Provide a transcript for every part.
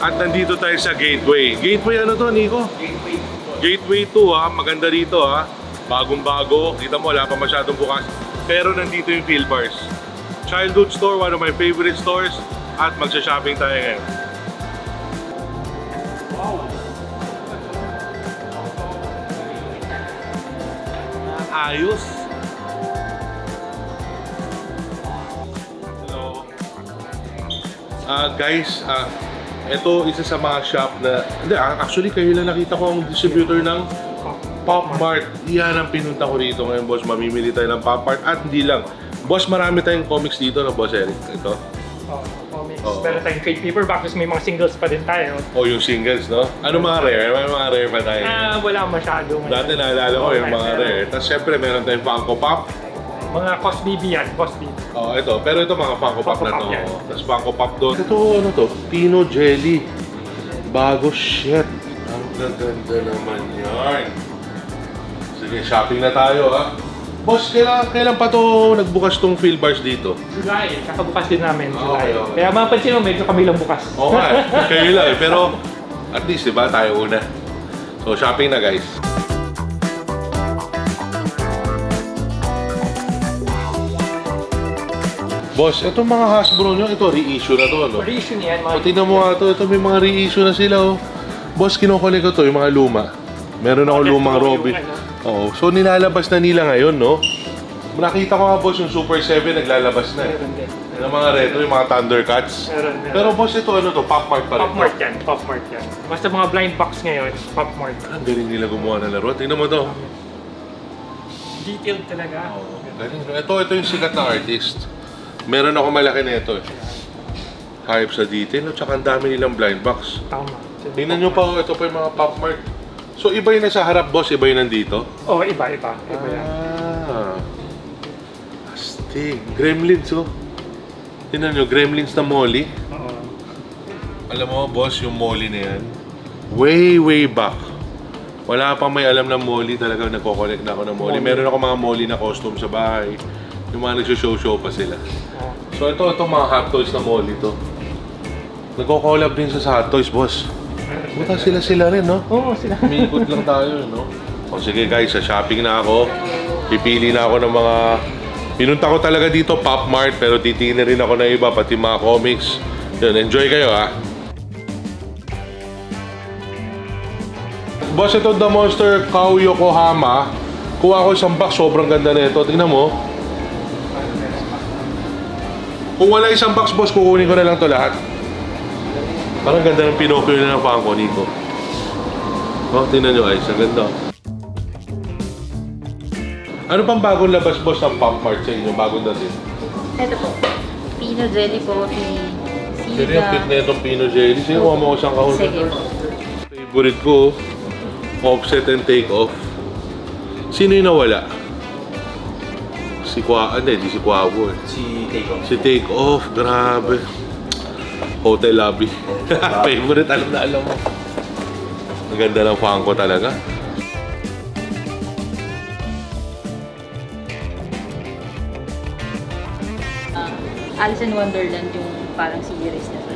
At nandito tayo sa Gateway. Gateway ano to, Nico? Gateway 2 ha, maganda dito ha. Bagong-bago, kita mo wala pa masyadong bukas. Pero nandito yung Philbars. Childhood store, one of my favorite stores. At magsha-shopping tayo ngayon. Wow! Ayos! Hello! Guys, ito isa sa mga shop na... Hindi, actually kayo lang nakita ko ang distributor ng Pop Mart. Iyan ang pinunta ko rito ngayon, boss. Mamimili tayo ng Pop Mart at hindi lang. Boss, marami tayong comics dito na, Boss Eric. Ito. Comics. Meron tayong trade paperback, may mga singles pa din tayo. Yung singles, no? Ano mga rare? May mga rare pa tayo? Wala masyado. Dati naalala ko yung mga rare. Tapos syempre meron tayong Funko Pop. Mga Cosby yan, Cosby. Ito. Pero ito mga Funko Pop na to. Yan. Tapos Funko Pop doon. Ito, ano to? Pino Jelly. Bago shit. Ang gaganda naman yan. Sige, shopping na tayo, ha? Boss, kailan pa to nagbukas tong Philbars dito? July, kakabukas din namin. July. Okay. Kaya mapansin mo, medyo kami lang bukas. Oo nga, kayo lang eh. Pero at least, diba, tayo una. So, shopping na, guys. Boss, itong mga Hasbro nyo, ito, reissue na to, no? Reissue niyan, mga... Tingnan mo nga to, ito may mga reissue na sila, oh. Boss, kinukulik ko to, yung mga luma. Meron ako lumang Robin. Oo, so nilalabas na nila ngayon, no? Nakita ko nga, boss, yung Super 7 naglalabas na eh. Yung mga retro, yung mga Thundercats. Pero boss, ito ano to? Pop Mart pa rin. Pop Mart yan, Pop Mart yan. Basta mga blind box ngayon, Pop Mart. Ang galing nila gumawa ng laro. Tingnan mo to. Detailed talaga. Galing. Ito yung sikat na artist. Meron ako malaki na ito eh. Hype sa detail, at saka ang dami nilang blind box. Tama. Tingnan nyo pa, ito pa yung mga Pop Mart. So iba yung nasa harap, boss, iba yung nandito? Oo, iba yan. Astig. Gremlins, oh. Tingnan nyo, Gremlins na Molly. Oo. Alam mo, boss, yung Molly na yan, way back. Wala pang may alam ng Molly, talaga nagko-collect na ako ng Molly. Meron ako mga Molly na costume sa bahay. Yung mga nagsushow-show pa sila. So itong mga Hot Toys na Molly to. Nagko-collab din sa Hot Toys, boss. Buta sila rin, no? Oo, sila. Umikot lang tayo, no? O sige guys, sa shopping na ako. Pipili na ako ng mga... Pinunta ko talaga dito, Pop Mart, pero titingin rin ako ng iba, pati mga comics. Yun, enjoy kayo, ha? Boss, ito The Monster Cow Yokohama. Kuha ko isang box, sobrang ganda na ito. Tingnan mo. Kung wala isang box, boss, kukunin ko na lang to lahat. Parang ganda ng Pinocchio na ng Funko, Nico. Oh, tingnan nyo guys, ang ganda. Ano pang bagong labas, boss, ng Pop Mart sa inyo? Bagong dating? Ito po. Pino Jelly po. Pero yung cute na itong Pino Jelly. Sino mo isang kahon? Sige po. Favorite ko, Offset and Take Off. Sino yung nawala? Si Quavo eh. Si Take Off, grabe. Hotel Lobby. Favorite, alam mo. Ang ganda ng Funko talaga. Alice in Wonderland yung parang series na to.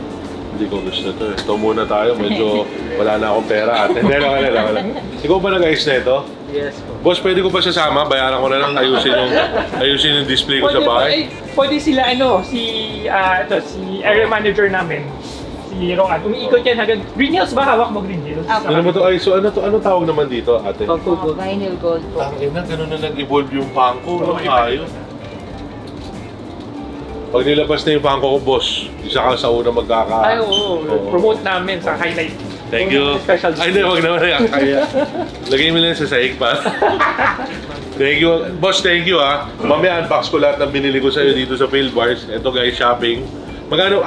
Hindi ko gusto to eh. Ito muna tayo, medyo wala na akong pera ate. Hindi, wala. Ikaw ba nag-ayos na ito? Yes po. Boss, pwede ko ba sasama? Bayaran ko na lang, ayusin yung display ko sa bahay. Pwede sila si area manager namin. Si Roan. Umiikot yan hanggang Green Hills ba? Hawak mo Green Hills? Ano mo to? Ay, so ano tawag naman dito, ate? Vinyl gold po. Ganun na nag-evolve yung Funko. Ayos. Pag nilabas na yung Funko ko, boss, isa ka sa una Ay, oo. Promote namin sa highlight. Thank you. Special. Ay, hindi, wag naman yan. Kaya, lagay mo lang sa sahig pa. Thank you. Boss, thank you ha. Mamaya unbox ko lahat ng binili ko sa'yo dito sa Philbars. Ito guys, shopping. Magkano,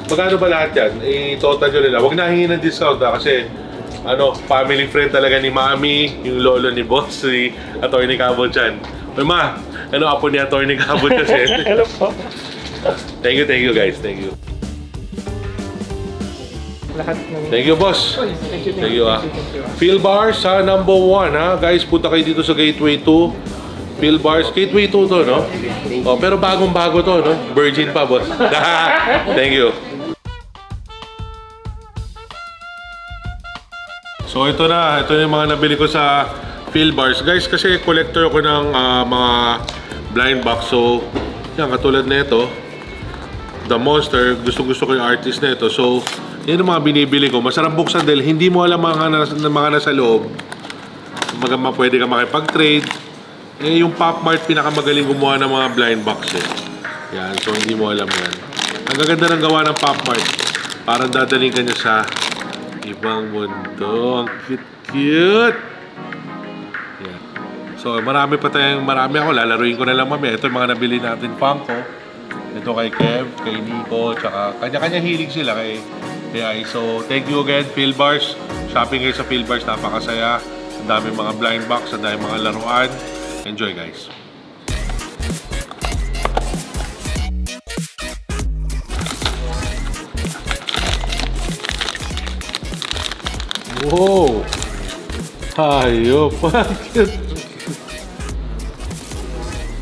magkano ba lahat yan? I-total nyo nila. Huwag na hingin ng discount ha, kasi family friend talaga ni Mami, yung lolo ni Boss, si Atty. Cabo Chan. May apo ni Atty. Cabo kasi. Hello po. Thank you guys. Thank you. Lahat ng... Thank you, boss. Thank you. Philbars sa number 1 ha. Guys, punta kayo dito sa Gateway 2. Phil Bars. Gateway 2 to, no? Oh, pero bagong-bago to, no? Virgin pa, boss. Thank you. So ito na yung mga nabili ko sa Phil Bars. Guys, kasi collector ako ng mga blind box. So, yan, katulad na ito. The Monster, gusto ko yung artist na ito. So, yan ang mga binibili ko. Masarap buksan dahil hindi mo alam mga nasa loob. Pwede ka makipag-trade. Yung Pop Mart, pinakamagaling gumawa ng mga blind box eh. Yan, so hindi mo alam yan. Ang gaganda ng gawa ng Pop Mart. Parang dadaling ka niya sa ibang mundo. Ang cute-cute! Yan. So, marami ako. Lalaruin ko na lang mamaya. Ito yung mga nabili natin Funko. Ito kay Kev, kay Nico, tsaka kanya-kanya hilig sila kay AI. So, thank you again, Phil Bars. Shopping kayo sa Phil Bars, napakasaya. Ang daming mga blind box, ang daming mga laruan. Enjoy, guys. Wow! Hayop!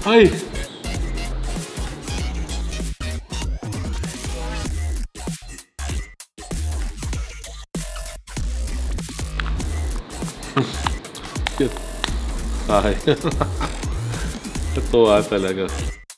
Ay! Cute. Ay. Natuwa talaga.